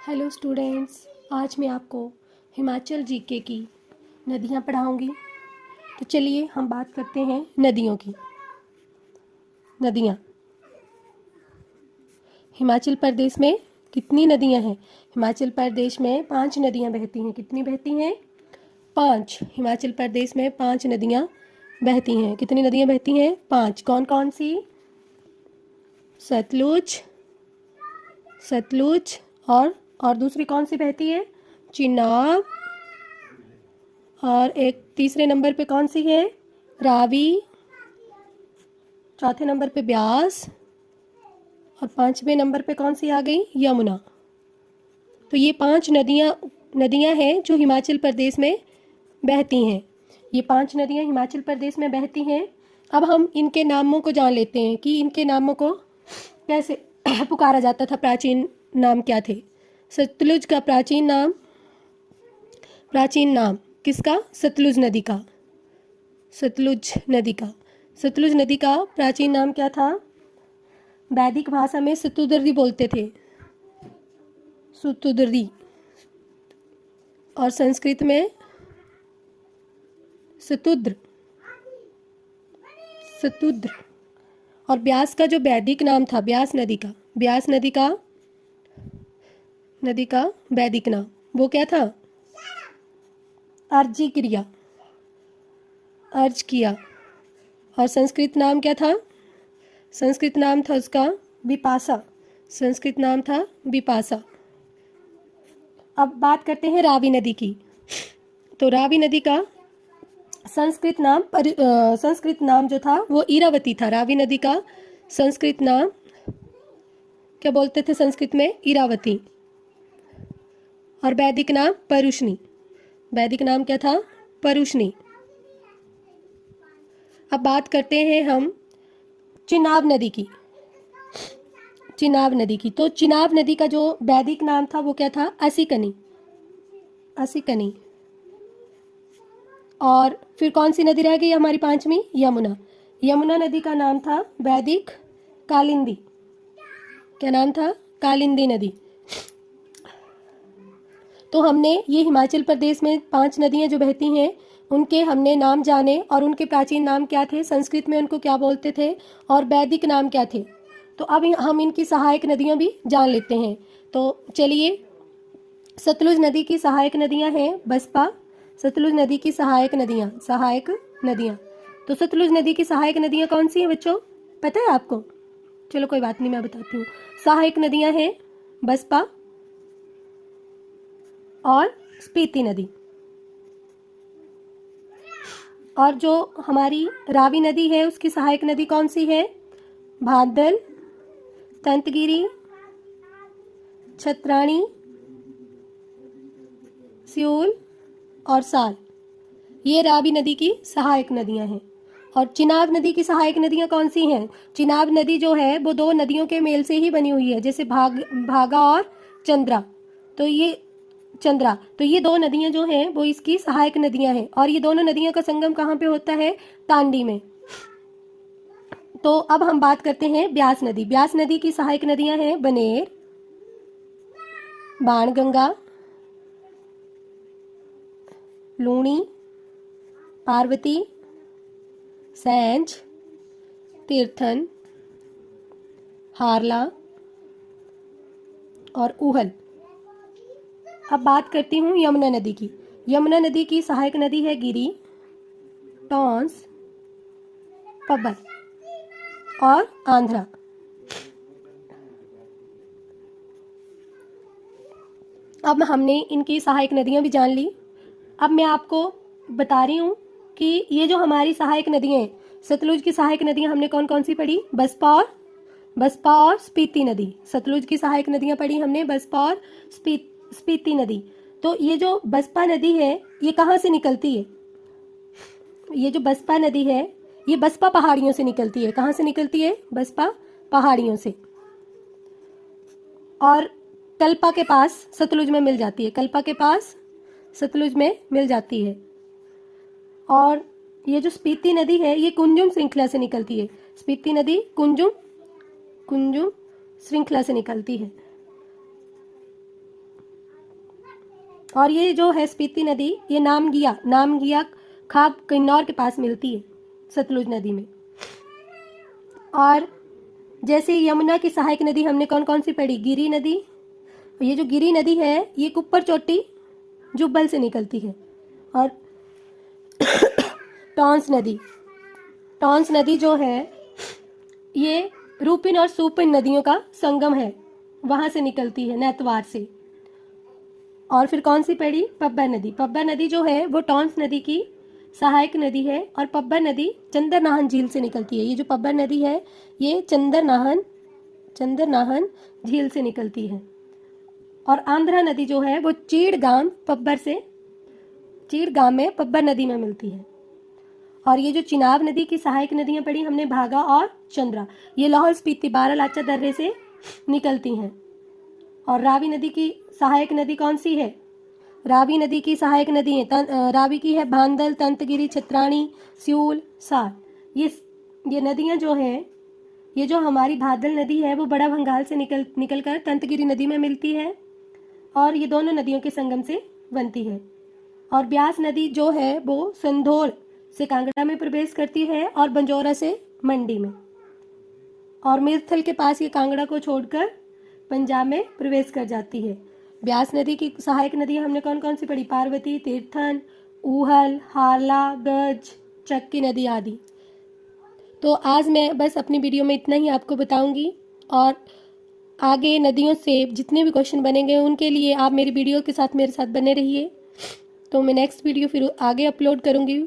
Hello students, आज मैं आपको हिमाचल जीके की नदियाँ पढ़ाऊँगी। तो चलिए हम बात करते हैं नदियों की। नदियाँ हिमाचल प्रदेश में कितनी नदियाँ हैं? हिमाचल प्रदेश में 5 नदियाँ बहती हैं। कितनी बहती हैं? 5। हिमाचल प्रदेश में 5 नदियाँ बहती हैं। कितनी नदियाँ बहती हैं? 5। कौन कौन सी? सतलुज, सतलुज और दूसरी कौन सी बहती है? चिनाब। और एक तीसरे नंबर पे कौन सी है? रावी। चौथे नंबर पे ब्यास। और 5वें नंबर पे कौन सी आ गई? यमुना। तो ये 5 नदियाँ हैं जो हिमाचल प्रदेश में बहती हैं। ये 5 नदियाँ हिमाचल प्रदेश में बहती हैं। अब हम इनके नामों को जान लेते हैं कि इनके नामों को कैसे पुकारा जाता था। प्राचीन नाम क्या थे? सतलुज का प्राचीन नाम किसका? सतलुज नदी का। सतलुज नदी का प्राचीन नाम क्या था? वैदिक भाषा में सतुद्री बोलते थे, सतुद्री। और संस्कृत में सतुद्र। और ब्यास का जो वैदिक नाम था, ब्यास नदी का वैदिक नाम वो क्या था? अर्जी क्रिया, अर्ज किया। और संस्कृत नाम क्या था? संस्कृत नाम था उसका विपाशा। अब बात करते हैं रावी नदी की। तो रावी नदी का संस्कृत नाम जो था वो इरावती था। रावी नदी का संस्कृत नाम क्या बोलते थे? संस्कृत में इरावती। और वैदिक नाम परुष्णी। वैदिक नाम क्या था? परुष्णी। अब बात करते हैं हम चिनाब नदी की। तो चिनाब नदी का जो वैदिक नाम था वो क्या था? असिकनी। और फिर कौन सी नदी रह गई हमारी 5वीं? यमुना नदी का नाम था वैदिक कालिंदी। क्या नाम था? कालिंदी नदी। तो हमने ये हिमाचल प्रदेश में 5 नदियाँ जो बहती हैं उनके हमने नाम जाने और उनके प्राचीन नाम क्या थे, संस्कृत में उनको क्या बोलते थे और वैदिक नाम क्या थे। तो अब हम इनकी सहायक नदियाँ भी जान लेते हैं। तो चलिए, सतलुज नदी की सहायक नदियाँ हैं बसपा। सतलुज नदी की सहायक नदियाँ। तो सतलुज नदी की सहायक नदियाँ कौन सी हैं बच्चों? पता है आपको? चलो कोई बात नहीं, मैं बताती हूँ। सहायक नदियाँ हैं बसपा और स्पीति नदी। और जो हमारी रावी नदी है उसकी सहायक नदी कौन सी है? भादल, तंतगिरी, छत्राणी, सियूल और साल। ये रावी नदी की सहायक नदियां हैं। और चिनाब नदी की सहायक नदियां कौन सी हैं? चिनाब नदी जो है वो 2 नदियों के मेल से ही बनी हुई है, जैसे भागा और चंद्रा। तो ये 2 नदियां जो हैं वो इसकी सहायक नदियां हैं। और ये दोनों नदियों का संगम कहाँ पे होता है? तांडी में। तो अब हम बात करते हैं ब्यास नदी। ब्यास नदी की सहायक नदियां हैं बनेर, बाणगंगा, लूणी, पार्वती, सैंज, तीर्थन, हारला और उहल। अब बात करती हूँ यमुना नदी की। यमुना नदी की सहायक नदी है गिरी, टॉन्स, पब्बर और आंध्रा। अब हमने इनकी सहायक नदियाँ भी जान ली। अब मैं आपको बता रही हूँ कि ये जो हमारी सहायक नदियाँ हैं, सतलुज की सहायक नदियाँ हमने कौन कौन सी पढ़ी? बसपा और स्पीति नदी। सतलुज की सहायक नदियाँ पढ़ी हमने बसपा और स्पीति नदी। तो ये जो बसपा नदी है ये कहाँ से निकलती है? ये जो बसपा नदी है ये बसपा पहाड़ियों से निकलती है। कहाँ से निकलती है? बसपा पहाड़ियों से। और कल्पा के पास सतलुज में मिल जाती है। कल्पा के पास सतलुज में मिल जाती है। और ये जो स्पीति नदी है ये कुंजुम श्रृंखला से निकलती है। स्पीति नदी कुंजुम श्रृंखला से निकलती है। और ये जो है स्पीति नदी, ये नामगिया खाब किन्नौर के पास मिलती है सतलुज नदी में। और जैसे यमुना की सहायक नदी हमने कौन कौन सी पढ़ी? गिरी नदी। ये जो गिरी नदी है ये कुप्पर चोटी जुब्बल से निकलती है। और टॉन्स नदी जो है ये रूपिन और सूपिन नदियों का संगम है, वहाँ से निकलती है नैतवार से। और फिर कौन सी पड़ी? पब्बर नदी जो है वो टॉन्स नदी की सहायक नदी है और पब्बर नदी चंदरनाहन झील से निकलती है। ये जो पब्बर नदी है ये चंदरनाहन झील से निकलती है। और आंध्रा नदी जो है वो चीड़गाम में पब्बर नदी में मिलती है। और ये जो चिनाब नदी की सहायक नदियाँ पड़ी हमने भागा और चंद्रा, ये लाहौल स्पीति बारालाचा दर्रे से निकलती हैं। और रावी नदी की सहायक नदी कौन सी है? रावी नदी की सहायक नदी है रावी की है भांदल, तंतगिरी, छत्राणी, स्यूल, सार। ये नदियाँ जो हैं, ये जो हमारी भादल नदी है वो बड़ा भंगाल से निकलकर तंतगिरी नदी में मिलती है और ये दोनों नदियों के संगम से बनती है। और ब्यास नदी जो है वो संधोल से कांगड़ा में प्रवेश करती है और बंजौरा से मंडी में। और मिर्थल के पास ये कांगड़ा को छोड़कर पंजाब में प्रवेश कर जाती है। ब्यास नदी की सहायक नदी हमने कौन कौन सी पढ़ी? पार्वती, तीर्थन, ऊहल, हारला, गज, चक्की नदी आदि। तो आज मैं बस अपनी वीडियो में इतना ही आपको बताऊंगी और आगे नदियों से जितने भी क्वेश्चन बनेंगे उनके लिए आप मेरी वीडियो के साथ मेरे साथ बने रहिए। तो मैं नेक्स्ट वीडियो फिर आगे अपलोड करूंगी।